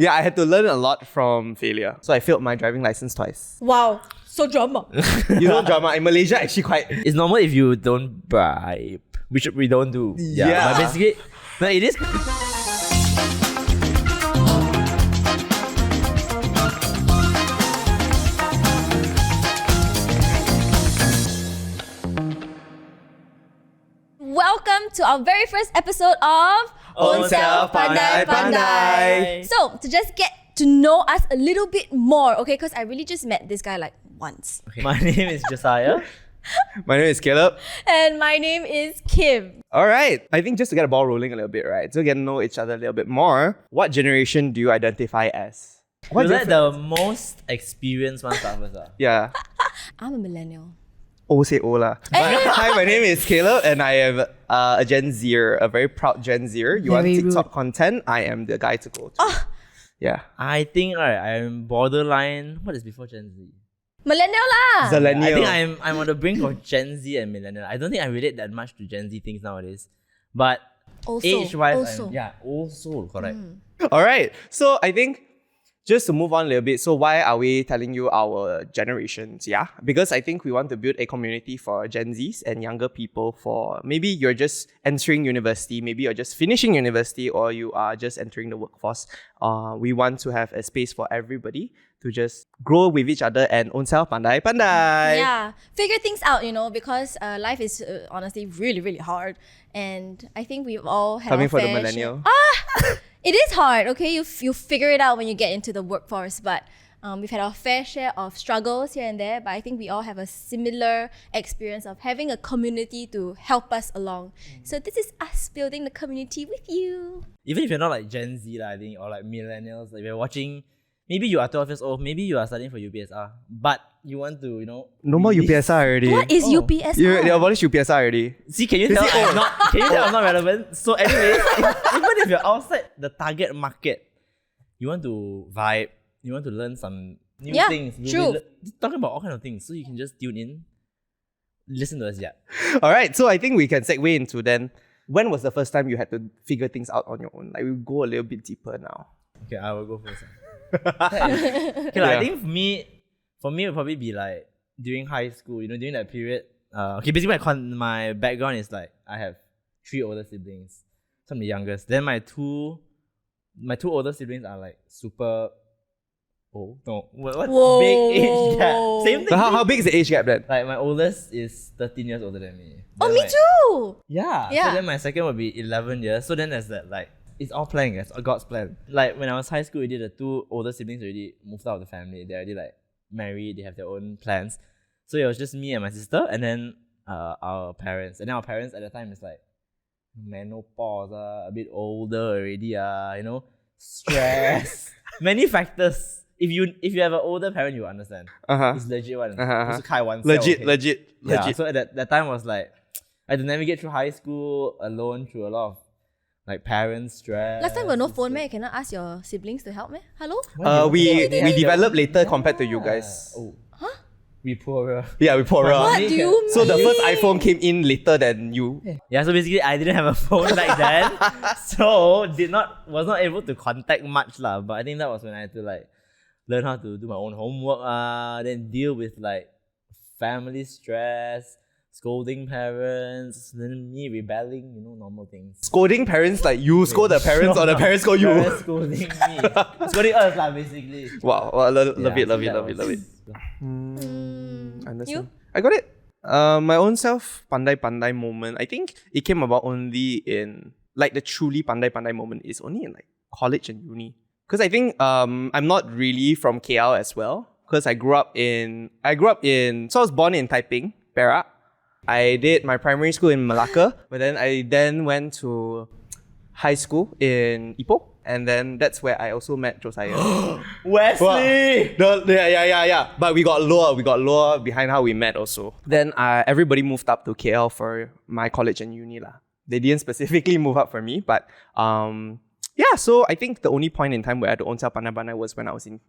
Yeah, I had to learn a lot from failure. So I failed my driving license twice. Wow, so drama. You know, drama in Malaysia actually quite. It's normal if you don't bribe, which we don't do. Yeah. But basically, no, it is. Welcome to our very first episode of Ownself Pandai Pandai. So, to just get to know us a little bit more, okay, because I really just met this guy like once. Okay. My name is Josiah. My name is Caleb. And my name is Kim. All right. I think just to get the ball rolling a little bit, right? So get to know each other a little bit more. What generation do you identify as? You let the most experienced one start first. Yeah. I'm a millennial. Oh, say oh lah. Hi, my name is Caleb and I am a Gen Zer, a very proud Gen Zer. You want Very TikTok content? I am the guy to go to. Yeah. I think I'm borderline. What is before Gen Z? Millennial lah. Zillennial. I think I'm on the brink of Gen Z and millennial. I don't think I relate that much to Gen Z things nowadays. But Also, age-wise, also. also correct. All right. So I think just to move on a little bit, so why are we telling you our generations? Yeah, because I think we want to build a community for Gen Zs and younger people for maybe you're just entering university, maybe you're just finishing university, or you are just entering the workforce. We want to have a space for everybody to just grow with each other and Ownself Pandai Pandai. Yeah, figure things out, because life is honestly really, really hard. And I think we've all had Coming our for the fair millennial. It is hard, okay? You figure it out when you get into the workforce, but we've had our fair share of struggles here and there, but I think we all have a similar experience of having a community to help us along. So this is us building the community with you. Even if you're not like Gen Z, I think, or like millennials, like if you're watching, maybe you are 12 years old, maybe you are studying for UPSR, but you want to, No more UPSR already. What is UPSR? They abolished UPSR already. See, can you tell I'm not relevant? So anyways, even if you're outside the target market, you want to vibe, you want to learn some new things. True. Talking about all kinds of things, so you can just tune in, listen to us, All right, so I think we can segue into then, when was the first time you had to figure things out on your own? Like, we'll go a little bit deeper now. Okay, I will go first. Okay, I think for me, it would probably be like during high school, during that period. Basically my background is like I have 3 older siblings. So I'm the youngest. Then my two older siblings are like super old. No, what Whoa. big age gap? Same thing. So how big is the age gap then? Like my oldest is 13 years older than me. Oh, Then me too! Yeah. So then my second would be 11 years. So then there's that like, it's all planned, guys. God's plan. Like when I was high school, the 2 older siblings already moved out of the family. They're already like married. They have their own plans. So it was just me and my sister, and then our parents. And then our parents at the time is like menopause, a bit older already, stress, many factors. If you have an older parent, you understand. It's legit one. Legit. Yeah. So at that time was like I had to navigate through high school alone through a lot of like parents' stress. Last time we no phone, man. You cannot ask your siblings to help me. Hello? We developed later compared to you guys. We poorer. Yeah, we poorer. What do you mean? So the first iPhone came in later than you. Yeah, so basically I didn't have a phone back then. So was not able to contact much lah. But I think that was when I had to like learn how to do my own homework, then deal with like family stress, scolding parents, then me rebelling, normal things. Scolding parents, like you scold the parents or the parents scold you? Parents scolding me. Scolding us lah, basically. Wow, love it. Understand. You? I got it. My own self pandai pandai moment, I think it came about only in like the truly pandai pandai moment is only in like college and uni. Because I think I'm not really from KL as well. Because I grew up in so I was born in Taiping, Perak. I did my primary school in Malacca, but then I went to high school in Ipoh, and then that's where I also met Josiah. Wesley! Yeah. But we got lore behind how we met also. Then everybody moved up to KL for my college and uni lah. They didn't specifically move up for me, but so I think the only point in time where I had to Ownself Pandai Pandai was when I was in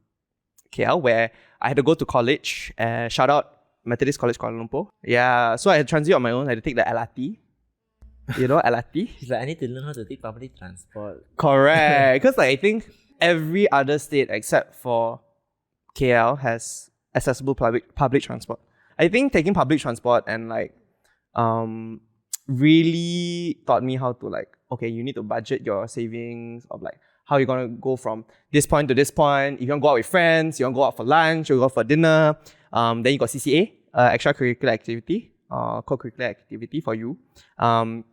KL, where I had to go to college. Shout out Methodist College Kuala Lumpur. Yeah, so I had to transit on my own. I had to take the LRT. LRT? He's like, I need to learn how to take public transport. Correct. Because I think every other state except for KL has accessible public transport. I think taking public transport and like really taught me how to like, okay, you need to budget your savings of like how you're gonna go from this point to this point. If you want to go out with friends, you want to go out for lunch, you go out for dinner, then you got CCA, extracurricular activity, co-curricular activity for you. Then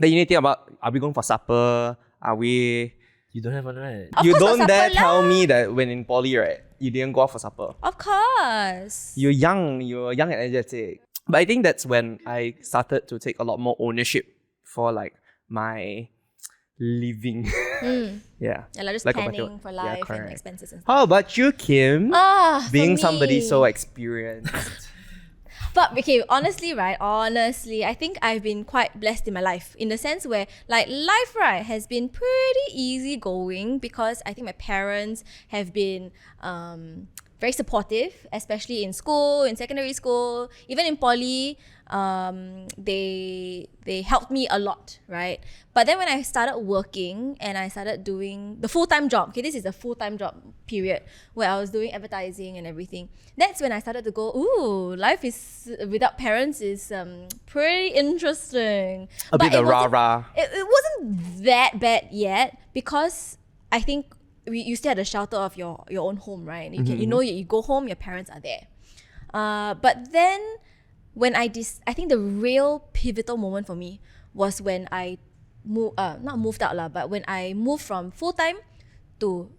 you need to think about, are we going for supper? Are we... You don't have one, right? Of You course for don't dare supper tell lah. me that when in poly, right, you didn't go out for supper. Of course. You're young and energetic. But I think that's when I started to take a lot more ownership for like my living. Yeah. Yeah, like just Like planning for life and correct. expenses and stuff. How about you, Kim? For Being somebody me. so experienced. But okay, honestly, I think I've been quite blessed in my life in the sense where like life, right, has been pretty easy going because I think my parents have been very supportive, especially in school, in secondary school, even in poly. They helped me a lot, right? But then when I started working and I started doing the full-time job, okay, this is the full-time job period where I was doing advertising and everything. That's when I started to go, ooh, life is without parents is pretty interesting. A bit it of wasn't- rah-rah. It wasn't that bad yet because I think you still had the shelter of your own home, right? You know you go home, your parents are there. But then when I think the real pivotal moment for me was when I not moved out lah, but when I moved from full-time to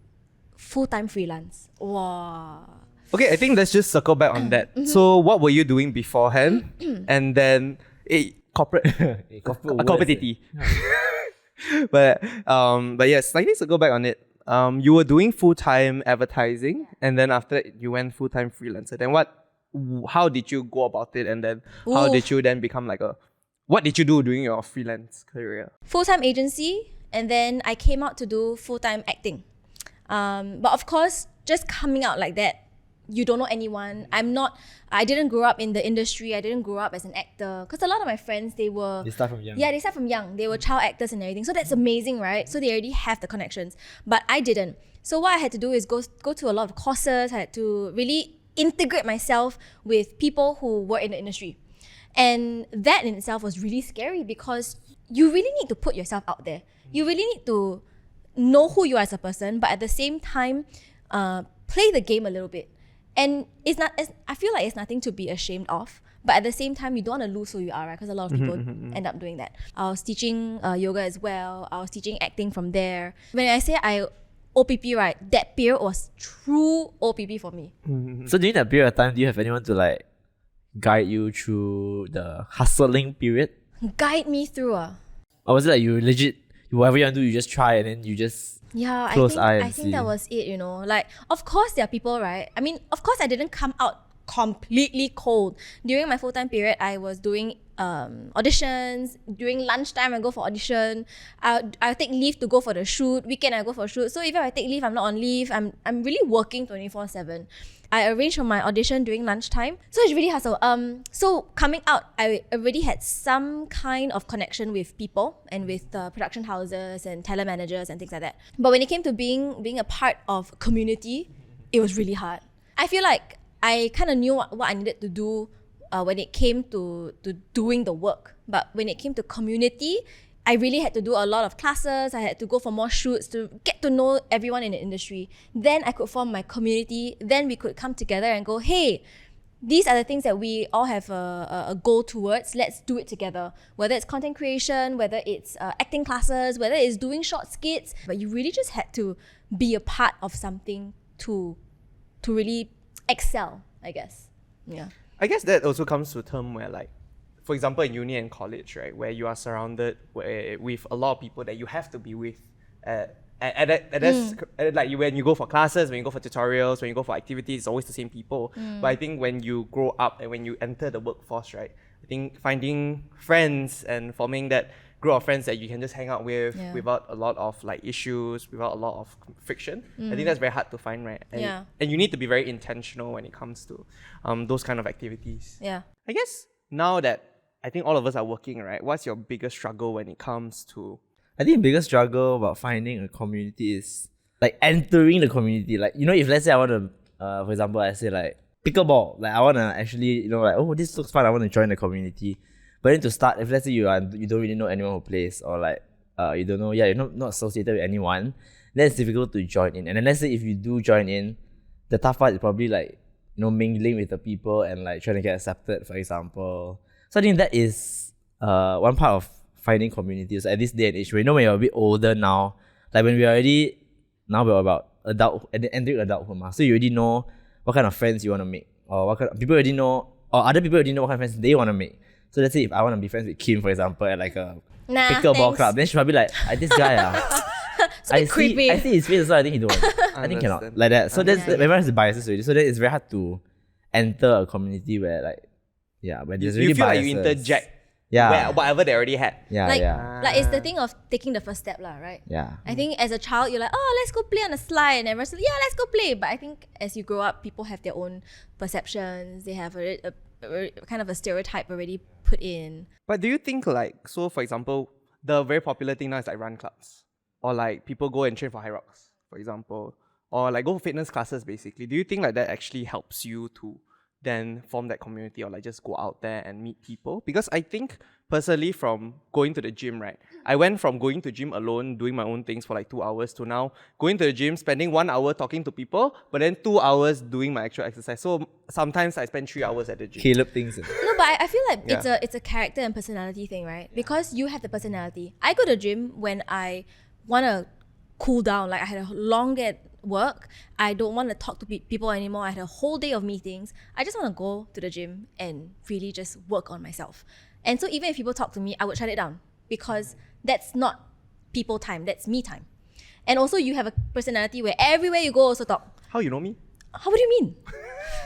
full-time freelance. Wow. Okay, I think let's just circle back on that. So what were you doing beforehand? And then corporate corporate. But yes, slightly circle back on it. You were doing full-time advertising, and then after that you went full-time freelancer. Then how did you go about it? And then how did you then become like what did you do during your freelance career? Full-time agency, and then I came out to do full-time acting. But of course, just coming out like that, you don't know anyone. I didn't grow up in the industry. I didn't grow up as an actor. Because a lot of my friends, They start from young. Yeah, they start from young. They were child actors and everything. So that's amazing, right? So they already have the connections. But I didn't. So what I had to do is go to a lot of courses. I had to really integrate myself with people who were in the industry. And that in itself was really scary because you really need to put yourself out there. You really need to know who you are as a person, but at the same time, play the game a little bit. And I feel like it's nothing to be ashamed of, but at the same time, you don't want to lose who you are, right? Because a lot of people end up doing that. I was teaching yoga as well. I was teaching acting from there. When I say I OPP, right, that period was true OPP for me. So during that period of time, do you have anyone to like guide you through the hustling period? Guide me through. Or was it like you legit, whatever you want to do, you just try and then you just Yeah, close eye I and think see. that was it, you know. Like, of course, there are people, right? I mean, of course, I didn't come out completely cold. During my full-time period, I was doing auditions. During lunchtime, I go for audition. I'll take leave to go for the shoot. Weekend, I go for a shoot. So even if I take leave, I'm not on leave. I'm really working 24/7. I arranged for my audition during lunchtime. So it's really hustle. So coming out, I already had some kind of connection with people and with production houses and talent managers and things like that. But when it came to being a part of a community, it was really hard. I feel like I kind of knew what I needed to do when it came to doing the work. But when it came to community, I really had to do a lot of classes. I had to go for more shoots to get to know everyone in the industry. Then I could form my community. Then we could come together and go, hey, these are the things that we all have a goal towards. Let's do it together. Whether it's content creation, whether it's acting classes, whether it's doing short skits. But you really just had to be a part of something to really excel, I guess. Yeah. I guess that also comes to a term where, like, for example, in uni and college, right, where you are surrounded with a lot of people that you have to be with. Like when you go for classes, when you go for tutorials, when you go for activities, it's always the same people. But I think when you grow up and when you enter the workforce, right, I think finding friends and forming that group of friends that you can just hang out with without a lot of like issues, without a lot of friction, I think that's very hard to find, right? And you need to be very intentional when it comes to those kind of activities. Yeah. I guess now that I think all of us are working, right, what's your biggest struggle when it comes to... I think the biggest struggle about finding a community is like entering the community. Like, you know, if let's say I want to, for example, I say like pickleball, like I want to actually, you know, like, oh, this looks fun, I want to join the community. But then to start, if let's say you don't really know anyone who plays, or like you don't know, you're not associated with anyone, then it's difficult to join in. And then let's say if you do join in, the tough part is probably like, you know, mingling with the people and like trying to get accepted, for example. So I think that is one part of finding communities at this day and age. Where, you know, when you're a bit older now, like when we're about entering adulthood, so you already know what kind of friends you want to make, or what kind of people already know, or other people already know what kind of friends they want to make. So let's say if I want to be friends with Kim, for example, at like a pickleball club, then she'll probably like, this guy, creepy. I see his face, so I think he don't. I think cannot like that. So everyone has biases already. So then it's very hard to enter a community where like, where there's really you feel biases. like you interject. Yeah. Whatever they already had. Like it's the thing of taking the first step, right? Yeah. I think as a child, you're like, oh, let's go play on a slide, and everyone's like, yeah, let's go play. But I think as you grow up, people have their own perceptions. They have a kind of a stereotype already put in. But do you think like, so for example, the very popular thing now is like run clubs, or like people go and train for high rocks, for example, or like go for fitness classes basically. Do you think like that actually helps you to then form that community, or like just go out there and meet people? Because I think personally, from going to the gym, right, I went from going to gym alone, doing my own things for like 2 hours, to now going to the gym, spending 1 hour talking to people, but then 2 hours doing my actual exercise. So sometimes I spend 3 hours at the gym. Caleb thinks it. No, but I feel like it's a character and personality thing, right? Because you have the personality. I go to the gym when I want to cool down. Like I had a long day at work. I don't want to talk to people anymore. I had a whole day of meetings. I just want to go to the gym and really just work on myself. And so even if people talk to me, I would shut it down, because that's not people time, that's me time. And also you have a personality where everywhere you go also talk. How you know me? How would you mean?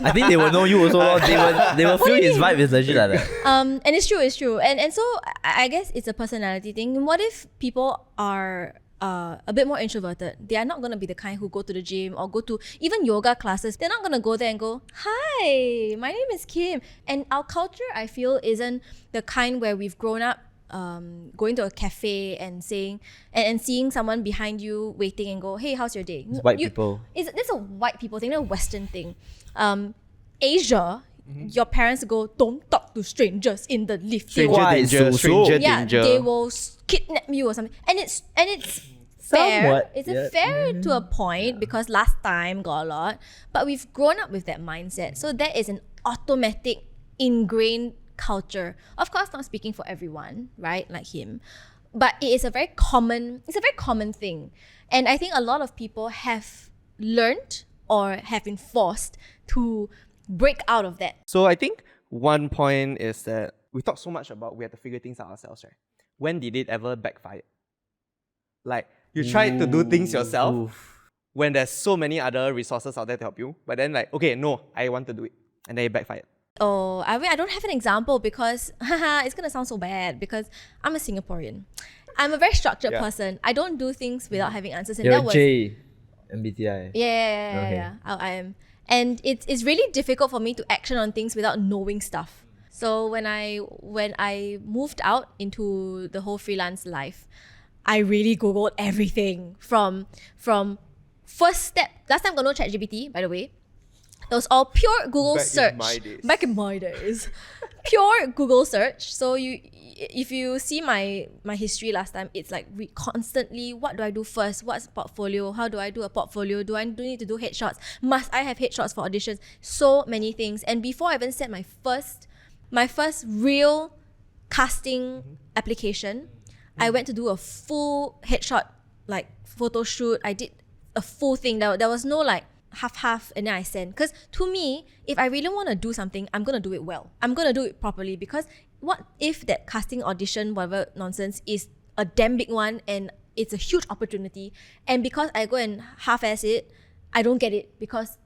I think they will know you also. They will feel his vibe is legit like that. And it's true. And so I guess it's a personality thing. What if people are a bit more introverted? They are not going to be the kind who go to the gym or go to even yoga classes. They're not going to go there and go, hi, my name is Kim. And our culture, I feel, isn't the kind where we've grown up going to a cafe and saying and seeing someone behind you waiting and go, hey, how's your day? It's white people. It's a white people thing, a Western thing. Asia, your parents go, don't talk to strangers in the lift. Stranger danger. They will kidnap you or something. And it's fair. Somewhat, It's fair to a point, because last time got a lot. But we've grown up with that mindset. So that is an automatic, ingrained culture. Of course, not speaking for everyone, right? Like him. But it is a very common thing. And I think a lot of people have learned or have been forced to break out of that. So I think one point is that we talk so much about we have to figure things out ourselves, right? When did it ever backfire? Like, you tried to do things yourself when there's so many other resources out there to help you, but then like, okay, no, I want to do it. And then it backfired. Oh, I mean, I don't have an example because it's going to sound so bad, because I'm a Singaporean. I'm a very structured person. I don't do things without having answers. And You're that was J, MBTI. Yeah. I am. And it's really difficult for me to action on things without knowing stuff. So when I moved out into the whole freelance life, I really Googled everything from first step. Last time I got no ChatGPT, by the way. It was all pure Google search. Back in my days. Pure Google search. So if you see my history last time, it's like constantly, what do I do first? What's portfolio? How do I do a portfolio? Do I need to do headshots? Must I have headshots for auditions? So many things. And before I even set my first real casting application, I went to do a full headshot, like photo shoot. I did a full thing. There was no like half and then I send. Because to me, if I really want to do something, I'm going to do it well. I'm going to do it properly, because what if that casting audition, whatever nonsense, is a damn big one and it's a huge opportunity, and because I go and half-ass it, I don't get it because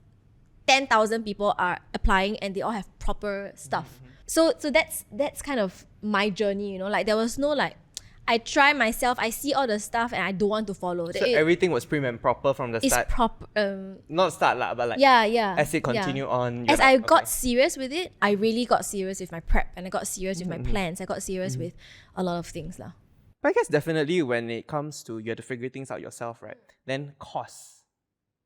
10,000 people are applying and they all have proper stuff. So that's kind of my journey, like there was no like, I try myself, I see all the stuff and I don't want to follow. So everything was prim and proper from the start? It's proper. Not start lah, but like as it continue on. As I got serious with it, I really got serious with my prep and I got serious with my plans. I got serious with a lot of things lah. But I guess definitely when it comes to you have to figure things out yourself, right? Then costs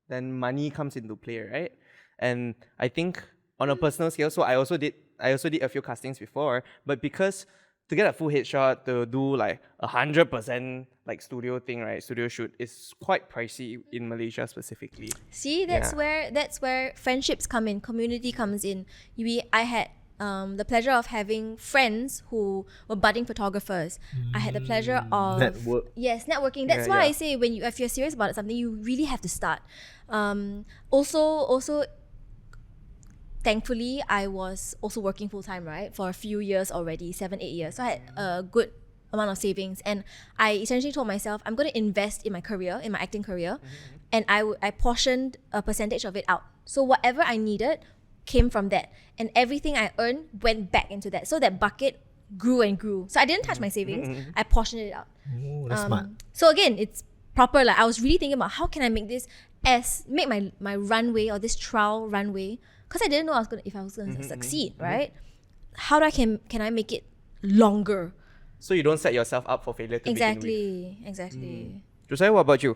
then money comes into play, right? And I think on a personal scale, so I also did a few castings before, but because to get a full headshot, to do like 100% like studio thing, right? Studio shoot is quite pricey in Malaysia specifically. See, that's where friendships come in, community comes in. I had the pleasure of having friends who were budding photographers. I had the pleasure of networking. That's why I say if you're serious about something, you really have to start. Also, thankfully, I was also working full time, right, for a few years already, 7-8 years. So I had a good amount of savings, and I essentially told myself I'm going to invest in my career, in my acting career, and I portioned a percentage of it out. So whatever I needed came from that, and everything I earned went back into that. So that bucket grew and grew. So I didn't touch my savings. I portioned it out. Oh, that's smart. So again, it's proper. Like I was really thinking about how can I make this make my runway, or this trial runway, because I didn't know if I was gonna succeed, right? How can I make it longer? So you don't set yourself up for failure to begin with. Exactly. Josiah, what about you?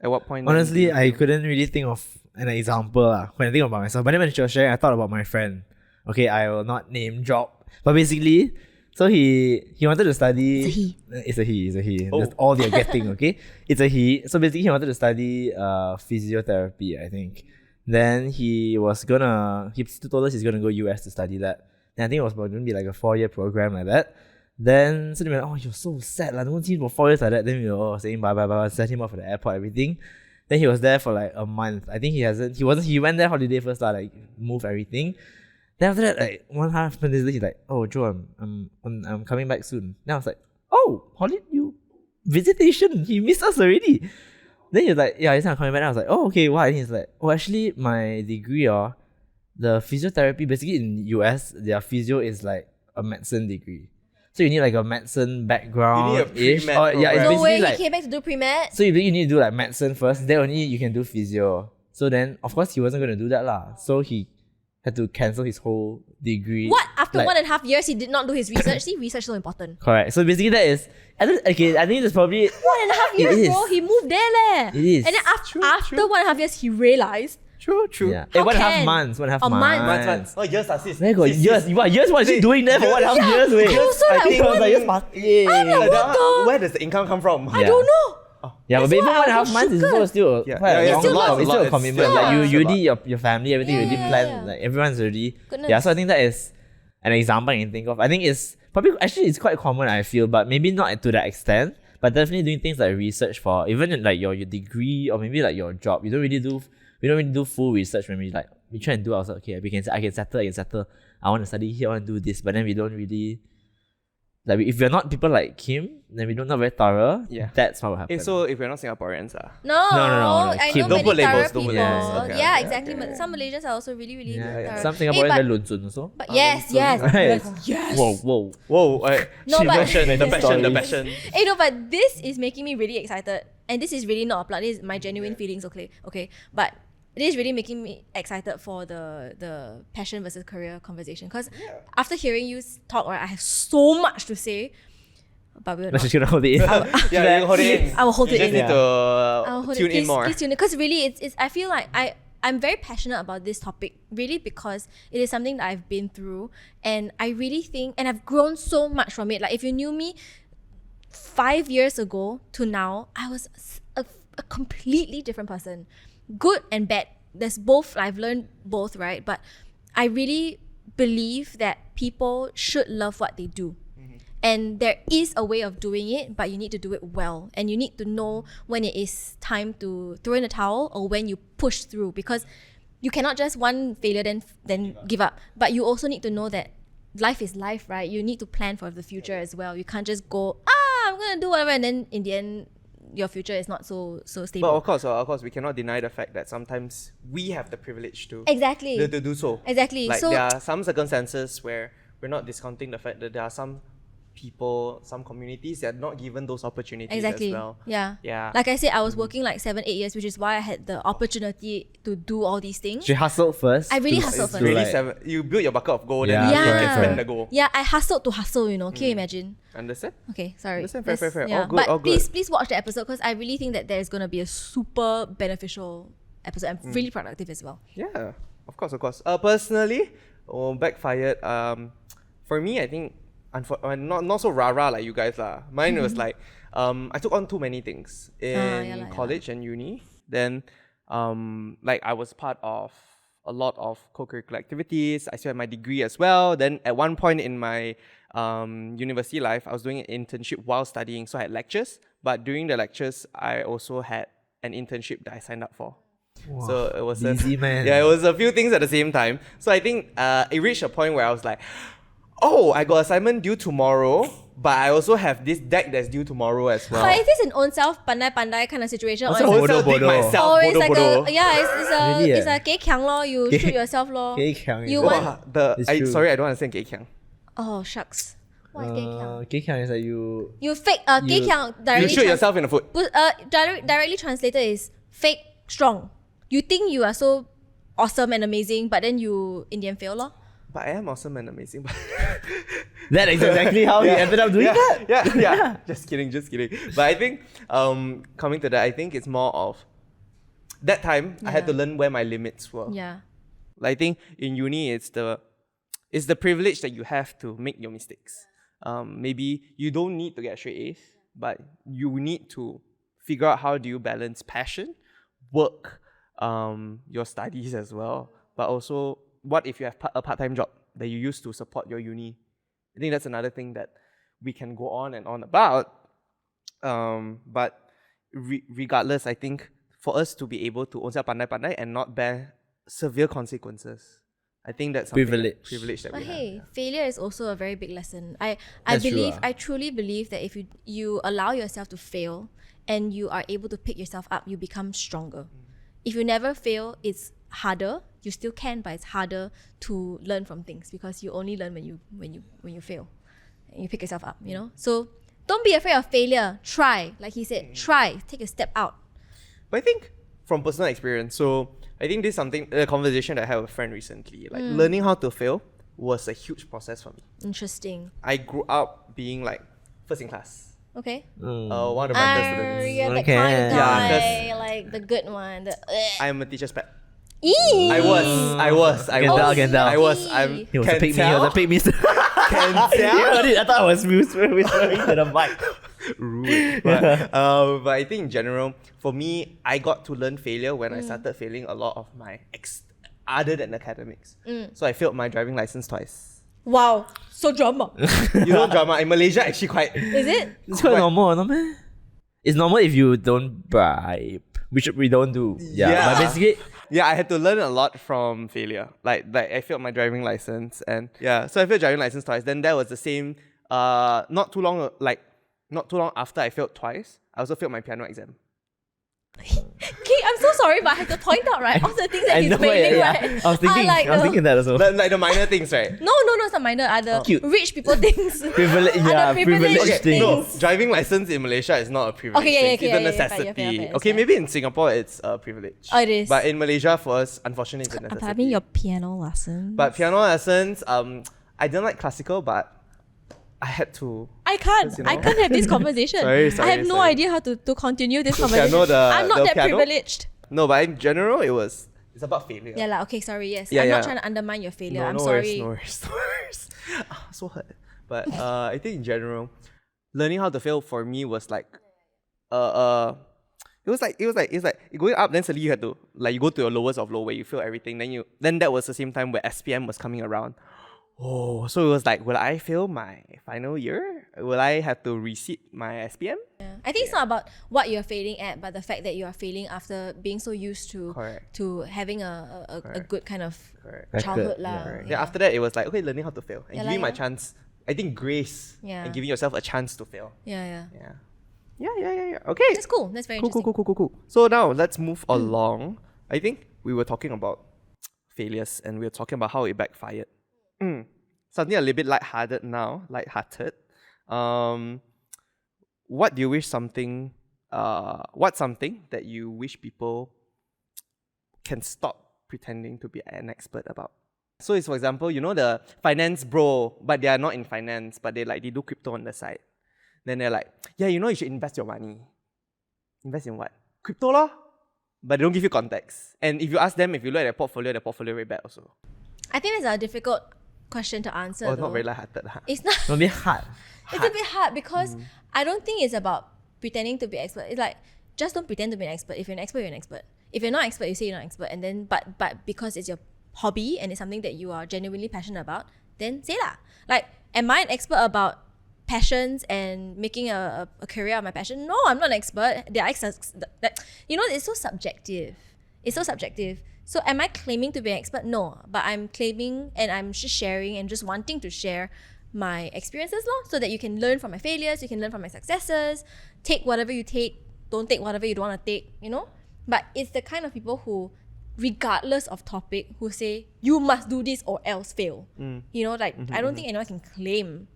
At what point? Honestly, I couldn't really think of an example when I think about myself. But then when she was sharing, I thought about my friend. Okay, I will not name drop. But basically, so he wanted to study. It's a he. Oh. That's all they're getting, okay? It's a he. So basically, he wanted to study physiotherapy, I think. Then he told us he's gonna go US to study that. Then I think it was going to be like a 4-year program like that. Then so they were like, you're so sad, I don't see him for 4 years like that. Then we were saying bye, sent him off at the airport, everything. Then he was there for like a month. I think he went there holiday first, like move everything. Then after that, like 1.5 months later, he's like, oh Joe, I'm coming back soon. Then I was like, oh, holiday, you visitation, he missed us already. Then he was like, yeah, he's not coming back. And I was like, oh, okay, why? And he's like, oh, actually, my degree, the physiotherapy, basically in US, their physio is like a medicine degree. So you need like a medicine background. You need a pre-med program. It's No basically way, like, he came back to do pre-med? so you need to do like medicine first, then only you can do physio. So then, of course, he wasn't going to do that lah. So he had to cancel his whole degree. What? After like, 1.5 years, he did not do his research? See, research is so important. Correct. So basically that is, I think it's probably... 1.5 years, bro. He moved there leh. It is. And then after 1.5 years, he realized. True. Yeah. How 1.5 can? months. 1.5 A month. months. Oh, years, sis. Where got years? What is he doing there for 1.5 years? Wait. Also, I like, think what? I was like, just partying. I'm like, what the? Where does the income come from? I don't know. Yeah, but That's even why I was 1.5 months is shooked. also still quite a long still lot. It's still a it's commitment. still Like a you lot. need your family, everything you already planned. Like everyone's already. Goodness. Yeah, so I think that is an example I can think of. I think it's probably it's quite common, I feel, but maybe not to that extent. But definitely doing things like research for even like your degree or maybe like your job. We don't really do full research when we try and do ourselves. Okay, I can settle. I want to study here, I want to do this, but then we don't really if we're not people like him, then we don't know very thorough. Yeah, that's what will happen. So if we're not Singaporeans, No. No. I Keep- know don't put many labels, thorough don't put people. labels. Okay, Yeah, okay, exactly. okay. But some Malaysians are also really, really thorough. Some Hey, Singaporeans but- very lunzun also. But yes. Right. Whoa. No, but the passion. Hey, no, but this is making me really excited, and this is really not a plug. This is my genuine feelings. Okay, but it is really making me excited for the passion versus career conversation. Because after hearing you talk, right, I have so much to say, but we're But not. she's gonna hold it in. Yeah, you hold it in. I will hold You it just in. need to I'll hold tune it. in more. Please tune in, because really, it's. I feel like I'm very passionate about this topic, really, because it is something that I've been through, and I really think, and I've grown so much from it. Like if you knew me 5 years ago to now, I was a completely different person, good and bad. There's both. I've learned both, right? But I really believe that people should love what they do. And there is a way of doing it, but you need to do it well. And you need to know when it is time to throw in the towel or when you push through, because you cannot just one failure then give up. But you also need to know that life is life, right? You need to plan for the future as well. You can't just go, I'm going to do whatever, and then in the end, your future is not so stable. But of course, we cannot deny the fact that sometimes we have the privilege to Exactly. to do so. Exactly. Like So there are some circumstances where we're not discounting the fact that there are some people, some communities that are not given those opportunities exactly. as well. Yeah. Like I said, I was working like 7-8 years, which is why I had the opportunity to do all these things. She hustled first. I really to- hustled It's first. really like- you build your bucket of gold Yeah, and you correct, can spend correct. the gold. Yeah, I hustled to hustle, Can you imagine? Understand? Okay, sorry. Understand, fair. Yeah. All good, but all good. please watch the episode, because I really think that there is going to be a super beneficial episode and really productive as well. Yeah, of course. Personally, backfired. For me, I think not so rah-rah like you guys lah. Mine was like, I took on too many things in college and uni. Then, like I was part of a lot of co-curricular activities. I still had my degree as well. Then at one point in my university life, I was doing an internship while studying. So I had lectures, but during the lectures, I also had an internship that I signed up for. Wow. So it was busy, man. Yeah, it was a few things at the same time. So I think it reached a point where I was like, oh, I got assignment due tomorrow, but I also have this deck that's due tomorrow as well. But is this an ownself pandai pandai kind of situation? Also Or bodoh, is dig bodoh. myself, or it's like bodoh. Really, it's a kei kiang lor. You shoot yourself lor. Kei kiang is You it? want? It's true. Sorry, I don't understand kei kiang. Oh shucks. What is kei kiang? Kei kiang is like you. You fake kei kiang You directly. shoot yourself in the foot. Directly translated is fake strong. You think you are so awesome and amazing, but then you in the end fail lor. But I am awesome and amazing. That is exactly how you ended up doing that. Yeah. Just kidding. But I think coming to that, I think it's more of that time I had to learn where my limits were. Yeah. Like, I think in uni it's the privilege that you have to make your mistakes. Maybe you don't need to get straight A's, but you need to figure out how do you balance passion, work, your studies as well, but also what if you have a part-time job that you use to support your uni. I think that's another thing that we can go on and on about. But regardless, I think for us to be able to Ownself Pandai Pandai and not bear severe consequences, I think that's something privilege that But we hey, have. failure is also a very big lesson. I That's true, believe, ah. I truly believe that if you allow yourself to fail and you are able to pick yourself up, you become stronger. If you never fail, it's harder. You still can, but it's harder to learn from things because you only learn when you fail. And you pick yourself up, you know? So don't be afraid of failure. Try. Like he said, try. Take a step out. But I think from personal experience, so I think this is a conversation that I had with a friend recently. Like learning how to fail was a huge process for me. Interesting. I grew up being like first in class. Okay. One of the better students. You're the Okay. kind of Yeah, guy, like the good one. I'm a teacher's pet. Eee! I was. Can tell. I was. I'm. He He was a can pygmy. He tell? was a pygmy. Can You tell? heard it? I thought I was whispering to the mic. Rude. But I think in general, for me, I got to learn failure when I started failing a lot of my other than academics. So I failed my driving license twice. Wow, so drama. You know, drama in Malaysia actually quite. Is it? It's quite normal, no man? It's normal if you don't bribe, which we don't do. Yeah. But basically, Yeah, I had to learn a lot from failure. Like I failed my driving license, and so I failed driving license twice. Then that was the same. Not too long after I failed twice, I also failed my piano exam. Okay, I'm so sorry, but I have to point out, right? All the things that he's failing, right? I was thinking, are I was thinking that also. Like the minor things, right? No, it's not minor. Are the Cute. rich people things? Privilege, yeah, privileged privilege things. No, driving license in Malaysia is not a privilege. Okay, yeah, thing. okay, It's a yeah, necessity. fair, Okay, maybe in Singapore it's a privilege. Oh, it is. But in Malaysia, for us, unfortunately, it's a necessity. I'm having your piano lessons. But piano lessons, I don't like classical, but I had to. I can't. you know. I can't have this conversation. Sorry, I have no sorry. idea how to continue this To conversation. piano I'm not the that piano? privileged. No, but in general, it's about failure. Yeah, like, okay, sorry, yes. Yeah, I'm yeah. not trying to undermine your failure. I'm no sorry. worries. So hurt. But I think in general, learning how to fail for me was like, it was like going up. Then suddenly you had to you go to your lowest of low where you fail everything. Then that was the same time where SPM was coming around. Oh, so it was like, will I fail my final year? Will I have to resit my SPM? Yeah. I think it's not about what you're failing at, but the fact that you are failing after being so used to Correct. to having a good kind of Correct. childhood Record, lah. yeah. Then after that, it was like, okay, learning how to fail and Yeah giving lah, my chance. I think grace Yeah. and giving yourself a chance to fail. Yeah. Yeah. Okay. That's cool. That's very Cool. interesting. So now let's move along. I think we were talking about failures and we were talking about how it backfired. Something a little bit lighthearted now, lighthearted. What do you wish what's something that you wish people can stop pretending to be an expert about? So it's, for example, you know, the finance bro, but they are not in finance, but they do crypto on the side. Then they're like, yeah, you know, you should invest your money. Invest in what? Crypto lor. but they don't give you context. And if you ask them, if you look at their portfolio very bad also. I think it's a difficult question to answer. Oh, though. not very light-hearted. Huh? It's not. It'll be hard. It's a bit hard because I don't think it's about pretending to be expert. It's like, just don't pretend to be an expert. If you're an expert, you're an expert. If you're not expert, you say you're not expert. And then, but because it's your hobby and it's something that you are genuinely passionate about, then say lah. Like, am I an expert about passions and making a career of my passion? No, I'm not an expert. It's so subjective. It's so subjective. So am I claiming to be an expert? No, but I'm claiming and I'm just sharing and just wanting to share my experiences so that you can learn from my failures, you can learn from my successes, take whatever you take, don't take whatever you don't want to take, But it's the kind of people who, regardless of topic, who say, you must do this or else fail. I don't think anyone can claim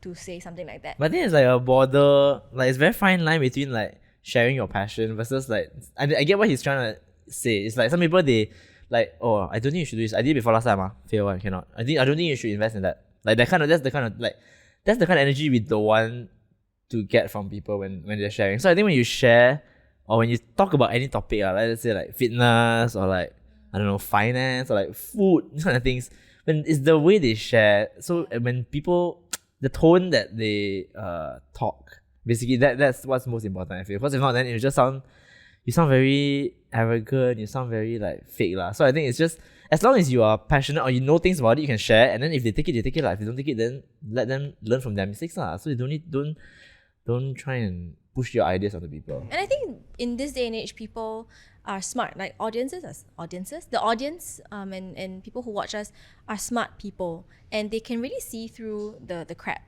to say something like that. But I think it's like a border, like it's a very fine line between like sharing your passion versus like, I get what he's trying to say. It's like some people, they like, oh, I don't think you should do this. I did it before last time, fail, I cannot. I don't think you should invest in that. Like that's the kind of energy we don't want to get from people when they're sharing. So I think when you share or when you talk about any topic, like let's say like fitness or like, I don't know, finance or like food, these kind of things, when it's the way they share. So when people, the tone that they talk, basically that's what's most important, I feel. Because if not, then you sound very arrogant, you sound very like fake lah. So I think it's just, as long as you are passionate or you know things about it, you can share. And then if they take it, they take it lah. If they don't take it, then let them learn from their mistakes lah. So you don't try and push your ideas onto people. And I think in this day and age, people are smart. Like the audience and people who watch us are smart people, and they can really see through the crap.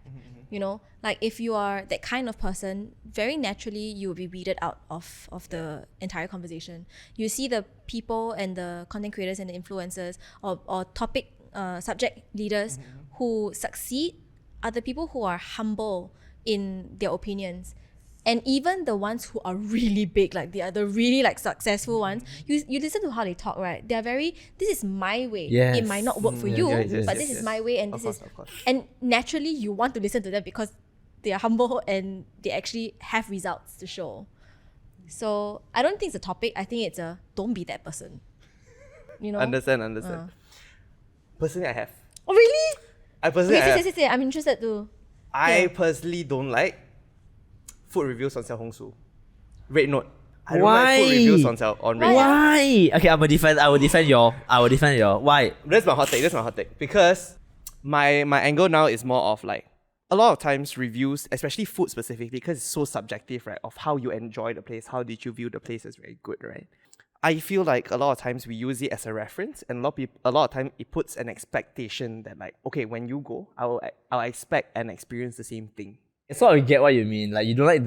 Like if you are that kind of person, very naturally you will be weeded out of the entire conversation. You see the people and the content creators and the influencers or topic subject leaders who succeed are the people who are humble in their opinions. And even the ones who are really big, like they are the really like successful ones, you listen to how they talk, right? They're very, this is my way. Yes. It might not work for you, but this is my way, and Of course. and naturally you want to listen to them because they are humble and they actually have results to show. So I don't think it's a topic. I think it's a don't be that person. Understand. Personally, I have. Oh really? I personally, Say. I'm interested too. I personally don't like food reviews on Xiaohongshu. Red note. I don't Why? like food reviews on Red note. Why? Okay, I will defend your. Why? That's my hot take. Because my angle now is more of like, a lot of times reviews, especially food specifically, because it's so subjective, right? Of how you enjoy the place, how did you view the place as very good, right? I feel like a lot of times we use it as a reference, and a lot of time it puts an expectation that like, okay, when you go, I'll expect and experience the same thing. So I get what you mean. Like you don't like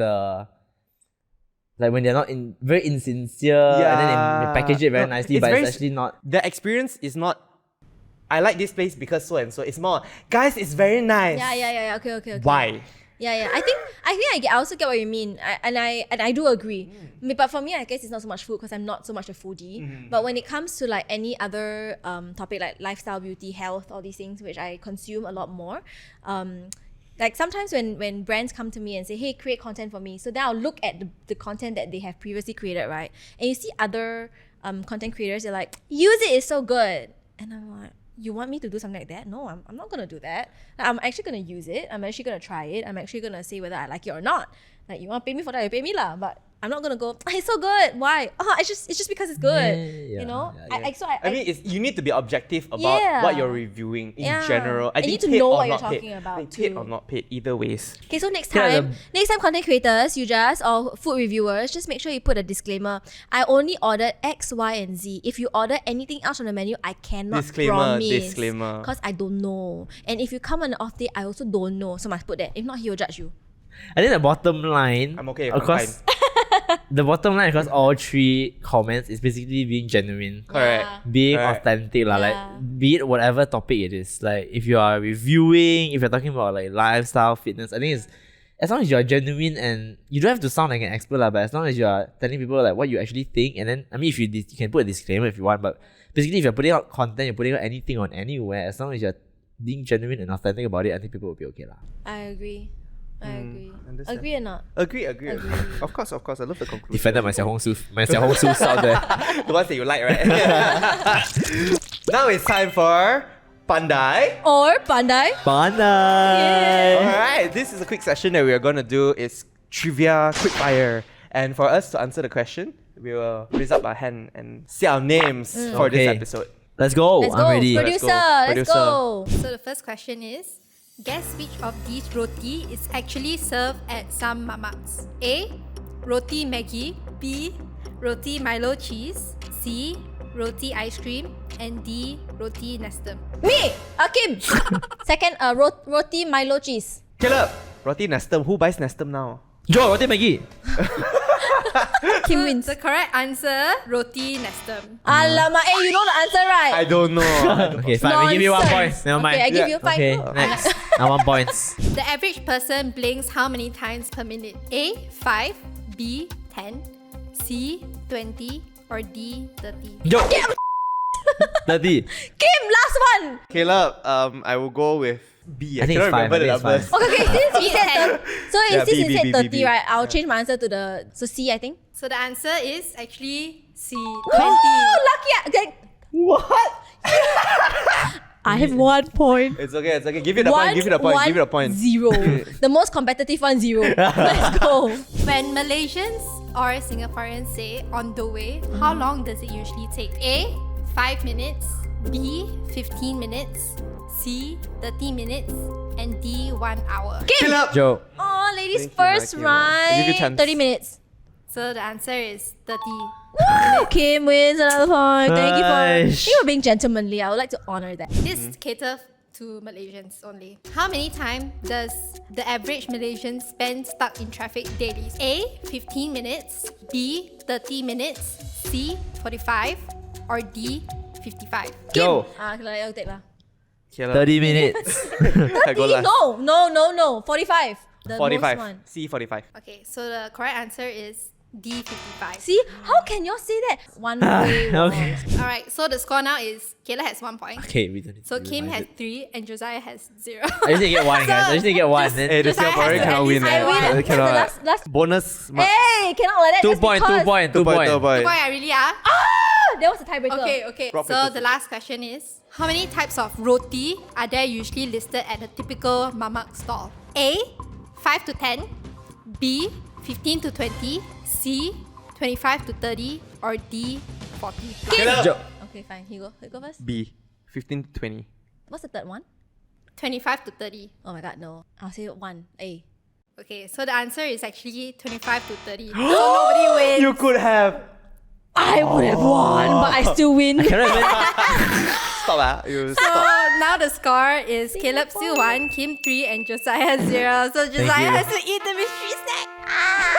like when they're not very insincere, and then they package it very nicely, but it's actually not. The experience is not, I like this place because so and so. It's more, guys, it's very nice. Yeah. Okay. Why? Yeah. I also get what you mean, and I do agree. But for me, I guess it's not so much food because I'm not so much a foodie. But when it comes to like any other topic like lifestyle, beauty, health, all these things which I consume a lot more, like sometimes when brands come to me and say, hey, create content for me, so then I'll look at the content that they have previously created, right? And you see other content creators, they're like, use it's so good, and I'm like, you want me to do something like that? No, I'm not gonna do that. Like, I'm actually gonna use it. I'm actually gonna try it. I'm actually gonna say whether I like it or not. Like, you want to pay me for that, you pay me lah. But I'm not gonna go, it's so good. Why? It's just because it's good. I mean, you need to be objective about what you're reviewing in general. I you think need to paid know or what you're not talking paid. about Like, paid too. or not paid, either ways. Okay, so next time content creators, or food reviewers, just make sure you put a disclaimer. I only ordered X, Y, and Z. If you order anything else on the menu, I cannot promise. Disclaimer. Because I don't know. And if you come on an off day, I also don't know. So must put that. If not, he will judge you. I think the bottom line, I'm okay. across the bottom line across all three comments is basically being genuine. Correct. Being Correct. authentic lah. Like be it whatever topic it is. Like if you are reviewing, if you're talking about like lifestyle, fitness, I think it's as long as you are genuine and you don't have to sound like an expert lah, but as long as you are telling people like what you actually think, and then I mean if you can put a disclaimer if you want, but basically if you're putting out content, you're putting out anything on anywhere, as long as you're being genuine and authentic about it, I think people will be okay lah. I agree. I agree. understand. Agree or not? Agree. Of course. I love the conclusion. Defended my Xiao Hong Sus out there. The ones that you like, right? Now it's time for Pandai. Or Pandai. Pandai. Alright, this is a quick session that we are going to do. It's trivia quick fire. And for us to answer the question, we will raise up our hand and say our names for this Okay. episode. Let's go. Let's I'm go. ready. Producer, Let's let's go. go. So the first question is, guess which of these roti is actually served at some mamaks? A. Roti Maggi. B. Roti Milo cheese. C. Roti ice cream. And D. Roti Nestum. Me, Akim. Second, roti Milo cheese. Caleb, roti Nestum. Who buys Nestum now? Joe, roti Maggi. Kim So wins. the correct answer, Roti Nestum. Alamak, you know the answer, right? I don't know. Okay, fine. We give you 1 point. Nonsense. Never mind. Okay, I give Yeah. you 5. Okay, next. Now 1 point. The average person blinks how many times per minute? A. 5. B. 10. C. 20. Or D. 30. Joe. 30. Kim, last one. Caleb, I will go with B. I think cannot it's five. remember the I think it's numbers. Okay, since you said so Yeah, since you B, said B, 30, B. right? I'll change my answer to the C, I think. So the answer is actually C. 20. Oh, lucky. Okay. What? I have 1 point. It's okay. Give it a point. Give it a point. 0. The most competitive one, 0. Let's go. When Malaysians or Singaporeans say on the way, how long does it usually take? A. 5 minutes. B. 15 minutes. C. 30 minutes. And D. 1 hour. Kim. Caleb. Joe. Oh, ladies Thank you, first, Mikey. I'll give you a right? chance. 30 minutes. So the answer is 30. Woo! Kim wins another point. Thank you Nice. for. You were being gentlemanly. I would like to honor that. This caters to Malaysians only. How many times does the average Malaysian spend stuck in traffic daily? A. 15 minutes. B. 30 minutes. C. 45. Or D. 55. Joe. I'll take lah. Caleb. 30 minutes. I go last. No. 45. The 45. most one. C 45. Okay, so the correct answer is D. 55. See, how can y'all say that? One way. Okay. Alright, so the score now is Kayla has 1 point. Okay, we don't need So to Kim remind has it. 3 and Josiah has 0. I just need to get 1, guys. I just need to get 1. Hey, Then the Josiah has Singaporean to cannot at win. least I win. They That's the cannot. last. Bonus mark. Hey, cannot like that. 2 just point, 2 because- point, 2 Two point. point. Why I really are? That was a tiebreaker. Okay. Rock, So paper, the last question is, how many types of roti are there usually listed at a typical mamak stall? A. 5 to 10. B. 15 to 20. C. 25 to 30. Or D. 40. Joe. Okay, fine. You go first. B 15 to 20. What's the third one? 25 to 30. Oh my god, no. I'll say 1. A. Okay, so the answer is actually 25 to 30. So nobody wins. You could have. I would have won, but I still win. Cannot even. Stop. You So stop. now the score is Caleb still 1, Kim 3, and Josiah 0. So Josiah you. has to eat the mystery snack.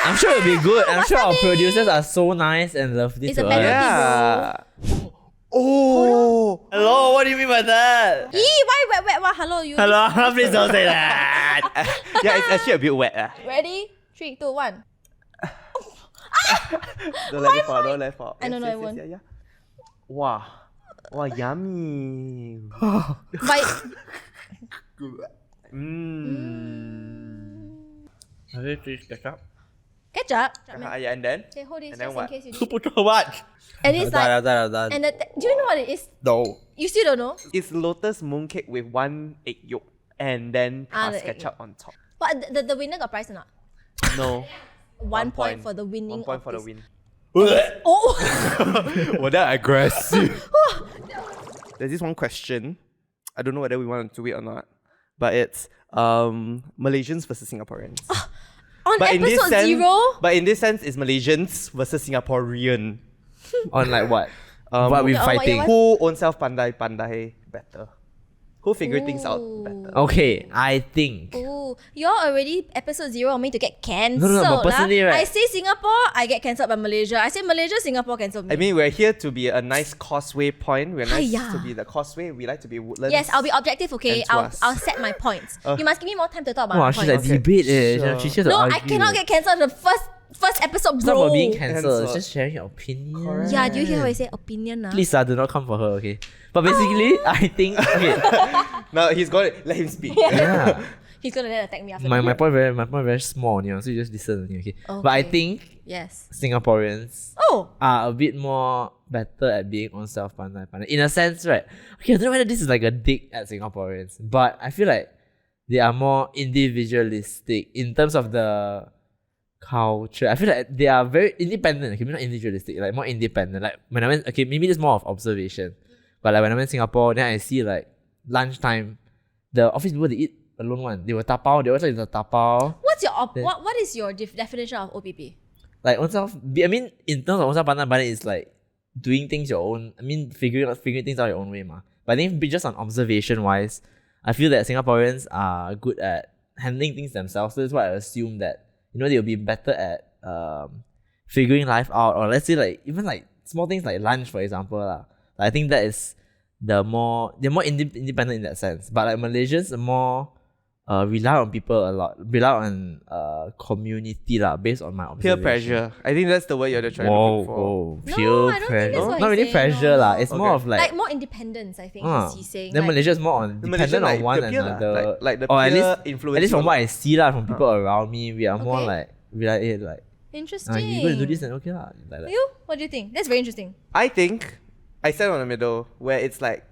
I'm sure it'll be good. I'm sure our producers are so nice and lovely It's to a us. penalty. Yeah. Oh. Hello, what do you mean by that? Why wet? Hello, you. Hello, please don't say that. Yeah, it's actually a bit wet. Ready? 3, 2, 1. Don't let it fall. Don't let it fall. I don't know, I won't. Yeah. Wow, yummy. Bite. Okay, please catch up. Ketchup. Yeah, and then? Okay, hold this And then just what? in case you Who need. put your what? And it's like, done. and do you know what it is? No. You still don't know? It's lotus mooncake with 1 egg yolk and then Ah, plus the egg ketchup on top. But the winner got prize or not? No. 1 point for the winning. 1 point of for the this. win. Oh! Well, that aggressive. There's this one question. I don't know whether we want to do it or not, but it's Malaysians versus Singaporeans. On But in this episode sense, 0, but in this sense, it's Malaysians versus Singaporean. On like what? What we Yeah, on what fighting? you Who Ownself Pandai Pandai better? Who figure things out better? Okay, I think. ooh, you're already episode 0 on me to get cancelled. No, but personally, lah. right? I say Singapore, I get cancelled by Malaysia. I say Malaysia, Singapore cancelled me. I mean, we're here to be a nice causeway point. We're nice Hiya. to be the causeway. We like to be Woodlands. yes, I'll be objective, okay? And Tuas. I'll set my points. You must give me more time to talk about Wow, my she's points. like debate Sure. She's here to No, argue. I cannot get cancelled the first episode, It's bro. not about being cancelled. It's Cancelled. just sharing your opinion. Correct. Yeah, do you hear what I say? Opinion, Please, do not come for her, okay? But basically, I think okay. Now he's got it. Let him speak. Yeah. He's gonna then attack me after my that. point very small, so you just listen only, okay? But I Okay. think Yes. Singaporeans Oh. are a bit more better at being ownself pandai pandai. In a sense, right? Okay, I don't know whether this is like a dig at Singaporeans, but I feel like they are more individualistic in terms of the culture. I feel like they are very independent. Okay, maybe not individualistic, like more independent. Like when I went, okay, maybe it's more of observation. But like when I went to Singapore, then I see like lunchtime, the office people, they eat alone one. They will tapao. They always like the tapao. What's your what is your definition of OPP? Like ownself. I mean, in terms of ownself pandai pandai, it's like doing things your own. I mean, figuring things out your own way, ma. But I think just on observation wise, I feel that Singaporeans are good at handling things themselves. So that's why I assume that they'll be better at figuring life out, or let's say like even like small things like lunch, for example, lah. I think that is they're more independent in that sense. But like Malaysians are more rely on people a lot, rely on community lah, based on my Peer observation. pressure. I think that's the word you're trying to look for. No, Peer I don't think pressure. that's what Not he's really saying, pressure no. lah. It's more Okay. of like more independence, I think he's saying. then like, Malaysia is more on The Malaysian, dependent on like, one the peer lah, another. like the or at peer least influence from you what a I see lah, from people around me, we are more Okay. like we like it like interesting. you go to do this and okay lah. Like that. You? What do you think? That's very interesting. I think I stand on the middle where it's like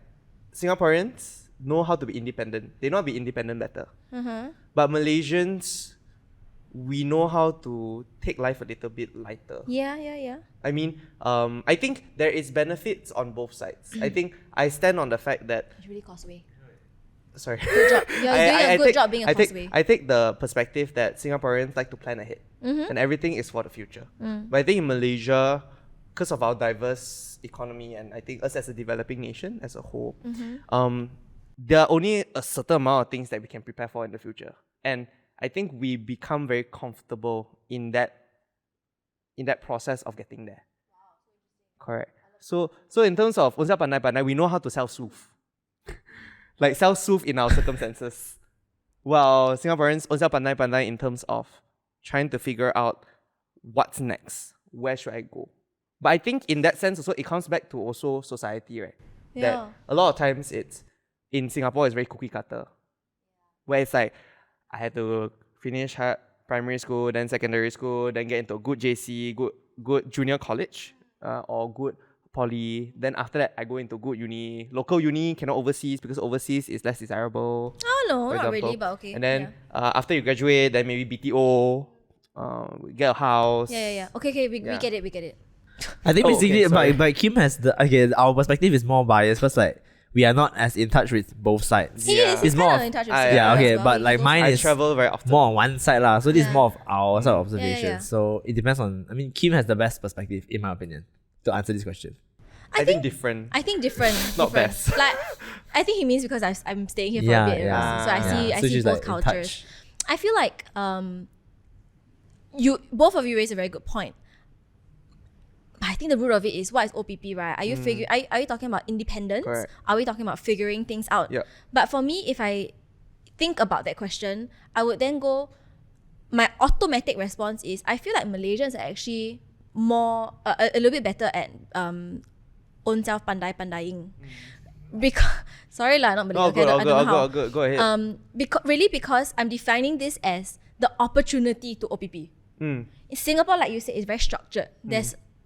Singaporeans know how to be independent. They know how to be independent better. But Malaysians, we know how to take life a little bit lighter. Yeah. I mean, I think there is benefits on both sides. I think I stand on the fact that It's really causeway. sorry. Good job. You're doing a good job being a causeway. I take the perspective that Singaporeans like to plan ahead and everything is for the future. But I think in Malaysia, because of our diverse economy and I think us as a developing nation as a whole, there are only a certain amount of things that we can prepare for in the future. And I think we become very comfortable in that process of getting there. Correct. So in terms of Ownself Pandai Pandai, we know how to self-soothe. Like self-soothe in our circumstances. While Singaporeans Ownself Pandai Pandai in terms of trying to figure out what's next. Where should I go? But I think in that sense also, it comes back to also society, right? Yeah. That a lot of times in Singapore, it's very cookie cutter. Where it's like, I had to finish primary school, then secondary school, then get into a good JC, good junior college, or good poly. Then after that, I go into good uni. Local uni, cannot overseas because overseas is less desirable. Oh no, for not example. really, but okay. And then after you graduate, then maybe BTO, get a house. Yeah. Okay, we Yeah. get it. I think Oh, basically, okay, sorry. but Kim has our perspective is more biased because like we are not as in touch with both sides. He Yeah. is. He's It's more kind of of- in touch with Yeah, Singapore as okay, well. but He like goes- mine I is travel very often. more on one side lah. So this is Yeah. more of our side of observation. Yeah. So it depends on. I mean, Kim has the best perspective in my opinion to answer this question. I think different. I think different. Not different. best. Like, I think he means because I'm staying here for Yeah, a bit, yeah. so I see So see she's, both like, in touch. cultures. I feel like you both of you raised a very good point. But I think the root of it is what is OPP, right? Are you are you talking about independence? Correct. Are we talking about figuring things out? Yeah. But for me, if I think about that question, I would then go. My automatic response is I feel like Malaysians are actually more a little bit better at Ownself Pandai Pandaiing. Because sorry lah, not Malaysian. Oh, I don't know how. Go ahead. Because I'm defining this as the opportunity to OPP. In Singapore, like you said, it's very structured.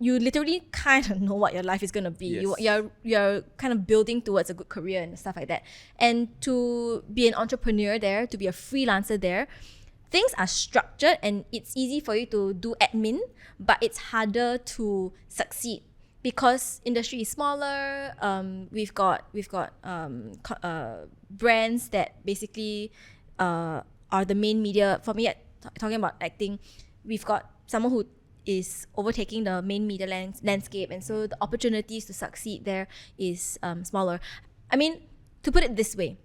You literally kind of know what your life is gonna be. Yes. You're kind of building towards a good career and stuff like that. And to be an entrepreneur there, to be a freelancer there, things are structured and it's easy for you to do admin, but it's harder to succeed because industry is smaller. We've got brands that basically are the main media. For me, talking about acting, we've got someone who is overtaking the main media landscape, and so the opportunities to succeed there is smaller. I mean, to put it this way,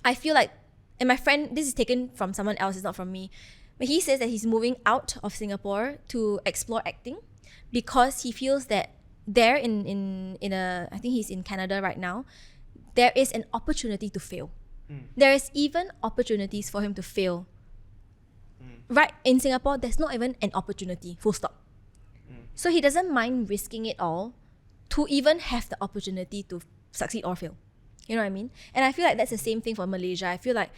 I feel like, and my friend, this is taken from someone else, it's not from me, but he says that he's moving out of Singapore to explore acting because he feels that there I think he's in Canada right now, there is an opportunity to fail. There is even opportunities for him to fail. Right, in Singapore, there's not even an opportunity, full stop. So he doesn't mind risking it all to even have the opportunity to succeed or fail. You know what I mean? And I feel like that's the same thing for Malaysia. I feel like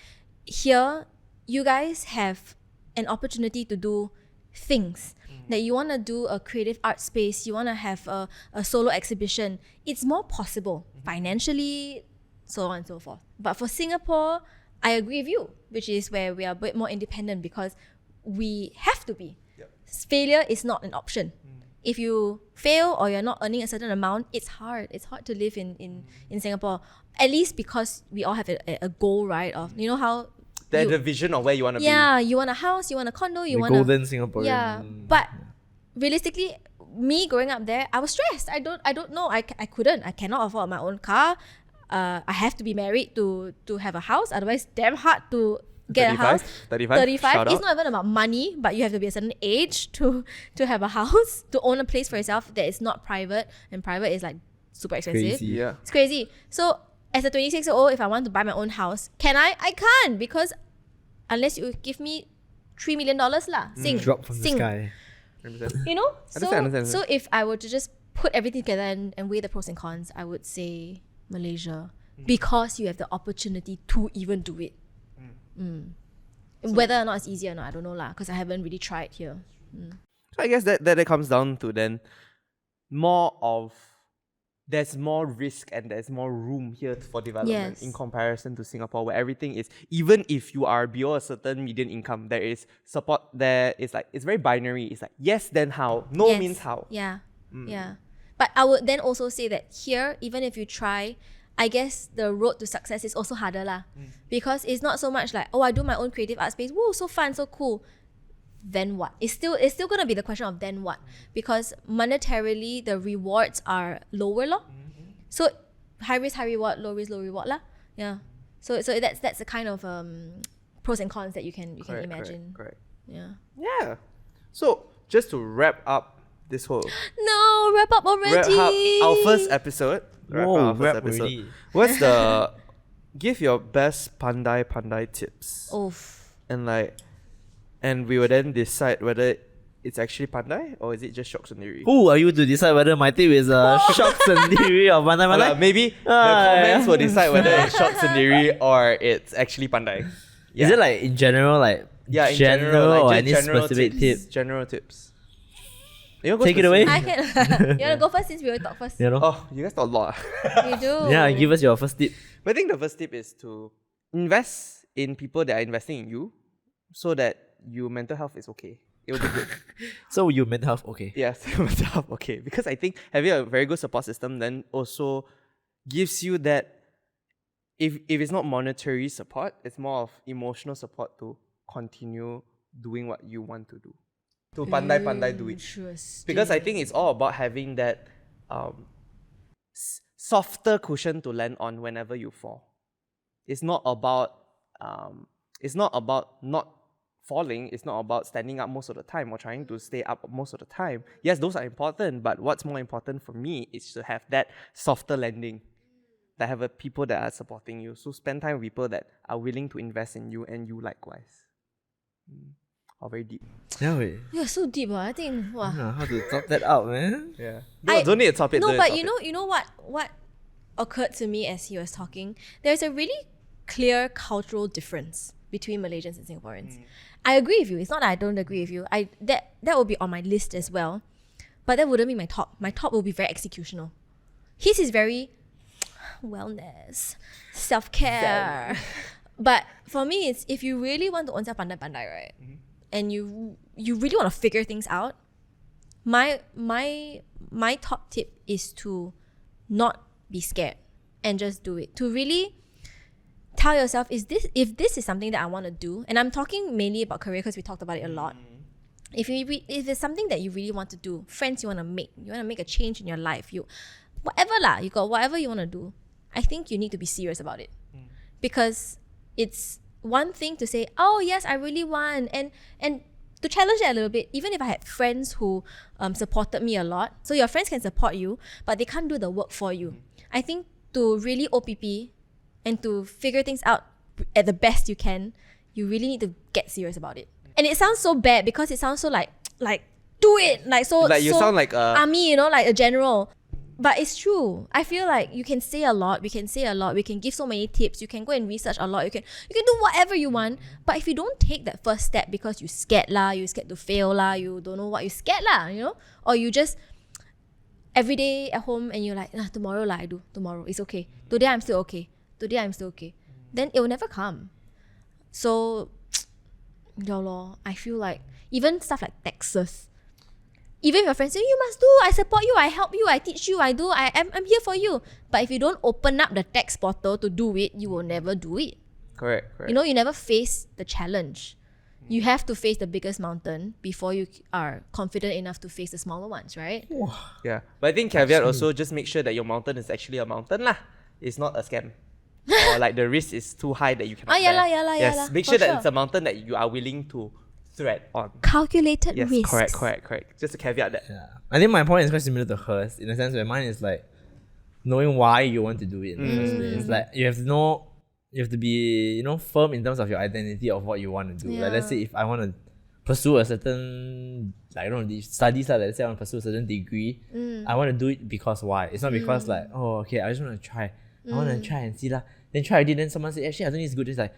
here, you guys have an opportunity to do things. That you want to do a creative art space, you want to have a solo exhibition. It's more possible financially, so on and so forth. But for Singapore, I agree with you, which is where we are a bit more independent because we have to be. Yep. Failure is not an option. If you fail or you're not earning a certain amount, it's hard. It's hard to live in Singapore. At least because we all have a goal, right? Of, you know how The vision of where you want to be. yeah, you want a house, you want a condo, you The want golden Singaporean. yeah. But realistically, me growing up there, I was stressed. I don't know. I cannot afford my own car. I have to be married to have a house. Otherwise, damn hard to get 35? a house. 35? Shout It's out. not even about money, but you have to be a certain age to have a house, to own a place for yourself that is not private, and private is like super expensive. Crazy. Yeah. It's crazy. So as a 26-year-old, if I want to buy my own house, can I? I can't, because unless you give me $3 million lah. Sing. Drop from the Sing. sky. You know? So, Understand. so if I were to just put everything together and weigh the pros and cons, I would say Malaysia. Because you have the opportunity to even do it. Whether or not it's easy or not, I don't know lah, because I haven't really tried here. So I guess that comes down to then more of there's more risk and there's more room here for development Yes. in comparison to Singapore, where everything is, even if you are below a certain median income, there is support there. It's like, it's very binary. It's like, yes, then how? No Yes. means how. Yeah. Yeah. But I would then also say that here, even if you try, I guess the road to success is also harder lah. Because it's not so much like, oh, I do my own creative art space. Woo, so fun, so cool. Then what? It's still gonna be the question of then what? Because monetarily the rewards are lower lah. So high risk, high reward, low risk, low reward lah. Yeah. So that's the kind of pros and cons that you can imagine. Correct. Yeah. Yeah. So just to wrap up this whole No, wrap up already. wrap up our first episode. Whoa, wrap already. What's the give your best pandai pandai tips? Oof. And we will then decide whether it's actually pandai or is it just shock sendiri. Who are you to decide whether my tip is a shock sendiri or pandai pandai? Maybe the comments will decide whether it's shock sendiri or it's actually pandai. Yeah. Is it like in general, like in general like or just any general specific tips, tip? General tips. You wanna go Take it away. I can. You wanna go first since we will talk first? You know? Oh, you guys talk a lot. You do. Yeah, give us your first tip. But I think the first tip is to invest in people that are investing in you so that your mental health is okay. It will be good. So you mental health okay? Yes, mental health okay. Because I think having a very good support system then also gives you that, if it's not monetary support, it's more of emotional support to continue doing what you want to do. To pandai pandai do it. Because I think it's all about having that softer cushion to land on whenever you fall. It's not about not falling. It's not about standing up most of the time or trying to stay up most of the time. Yes, those are important, but what's more important for me is to have that softer landing. That have people that are supporting you. So spend time with people that are willing to invest in you and you likewise. Oh, very deep. Yeah, wait. You're so deep, I think. Wow. How to talk that out, man? Yeah. Don't need to top it. No, don't but need to you top know what occurred to me as he was talking? There's a really clear cultural difference between Malaysians and Singaporeans. I agree with you. It's not that I don't agree with you. That will be on my list as well. But that wouldn't be my top. My top will be very executional. His is very wellness, self-care. But for me, it's if you really want to Ownself Pandai Pandai, right? And you really want to figure things out, my top tip is to not be scared and just do it. To really tell yourself, if this is something that I want to do, and I'm talking mainly about career because we talked about it a lot. If it's something that you really want to do, friends you want to make a change in your life, you got whatever you want to do, I think you need to be serious about it. Because it's one thing to say, oh yes, I really want, and to challenge it a little bit, even if I had friends who supported me a lot, so your friends can support you, but they can't do the work for you. I think to really OPP and to figure things out at the best you can, you really need to get serious about it. And it sounds so bad because it sounds so like do it, like so. Like you so sound like a army, like a general. But it's true. I feel like you can say a lot. We can say a lot. We can give so many tips. You can go and research a lot. You can do whatever you want. But if you don't take that first step because you scared lah, you scared to fail lah, you don't know what you scared lah, or you just every day at home and you're like, tomorrow lah I do. Tomorrow it's okay. Today I'm still okay. Today I'm still okay. Then it will never come. So, I feel like even stuff like taxes. Even if your friends say, you must do, I support you, I help you, I teach you, I'm here for you. But if you don't open up the tax portal to do it, you will never do it. Correct. You never face the challenge. You have to face the biggest mountain before you are confident enough to face the smaller ones, right? Yeah. But I think caveat also, just make sure that your mountain is actually a mountain lah. It's not a scam. Or like the risk is too high that you cannot bear. Yes, make sure that it's a mountain that you are willing to thread on. Calculated risks. Yes, correct. Just to caveat that. Yeah. I think my point is quite similar to hers in the sense where mine is like knowing why you want to do it in the first place. Like you have to know, you have to be, firm in terms of your identity of what you want to do. Yeah. Like let's say if I want to pursue a certain, studies, let's say I want to pursue a certain degree, I want to do it because why? It's not because I just want to try. I want to try and see lah. Then try already, then someone say, actually I don't think it's good. It's like,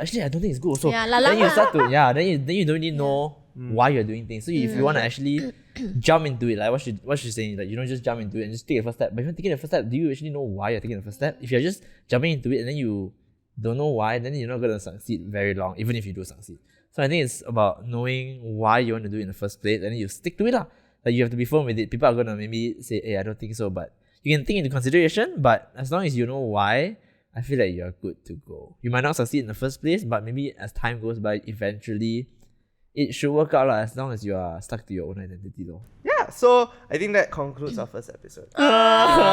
actually I don't think it's good also. Yeah, then you start to, then you don't really know why you're doing things. So if you want to actually jump into it, like what she's saying, like you don't just jump into it and just take the first step. But if you're taking the first step, do you actually know why you're taking the first step? If you're just jumping into it and then you don't know why, then you're not going to succeed very long, even if you do succeed. So I think it's about knowing why you want to do it in the first place, and then you stick to it lah. Like you have to be firm with it. People are going to maybe say, hey, I don't think so, but you can take into consideration. But as long as you know why, I feel like you're good to go. You might not succeed in the first place, but maybe as time goes by, eventually it should work out as long as you are stuck to your own identity though. Yeah, so I think that concludes our first episode. I'm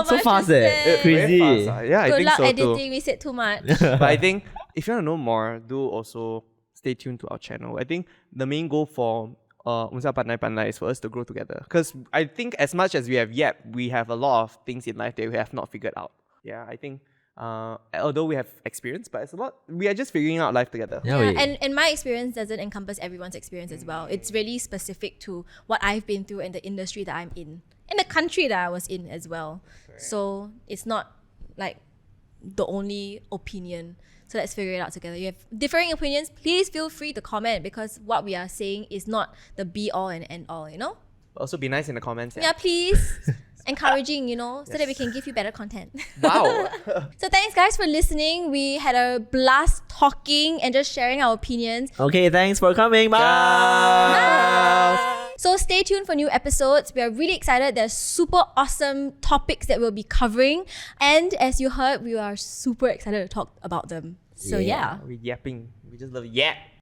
so fast interested. Crazy. Very fast, yeah, I Good think luck so editing, too. we said too much. But I think if you want to know more, do also stay tuned to our channel. I think the main goal for Ownself Pandai Pandai is for us to grow together. Because I think as much as we have a lot of things in life that we have not figured out. Yeah, I think although we have experience, but it's a lot. We are just figuring out life together. And my experience doesn't encompass everyone's experience as well. It's really specific to what I've been through and the industry that I'm in and the country that I was in as well. Correct. So it's not like the only opinion. So let's figure it out together. You have differing opinions, please feel free to comment, because what we are saying is not the be all and end all, Also be nice in the comments. Yeah, please. Encouraging, so that we can give you better content. Wow. So thanks guys for listening. We had a blast talking and just sharing our opinions. Okay, thanks for coming. Bye. Bye. So stay tuned for new episodes. We are really excited. There's super awesome topics that we'll be covering. And as you heard, we are super excited to talk about them. So yeah. We're yapping. We just love yap.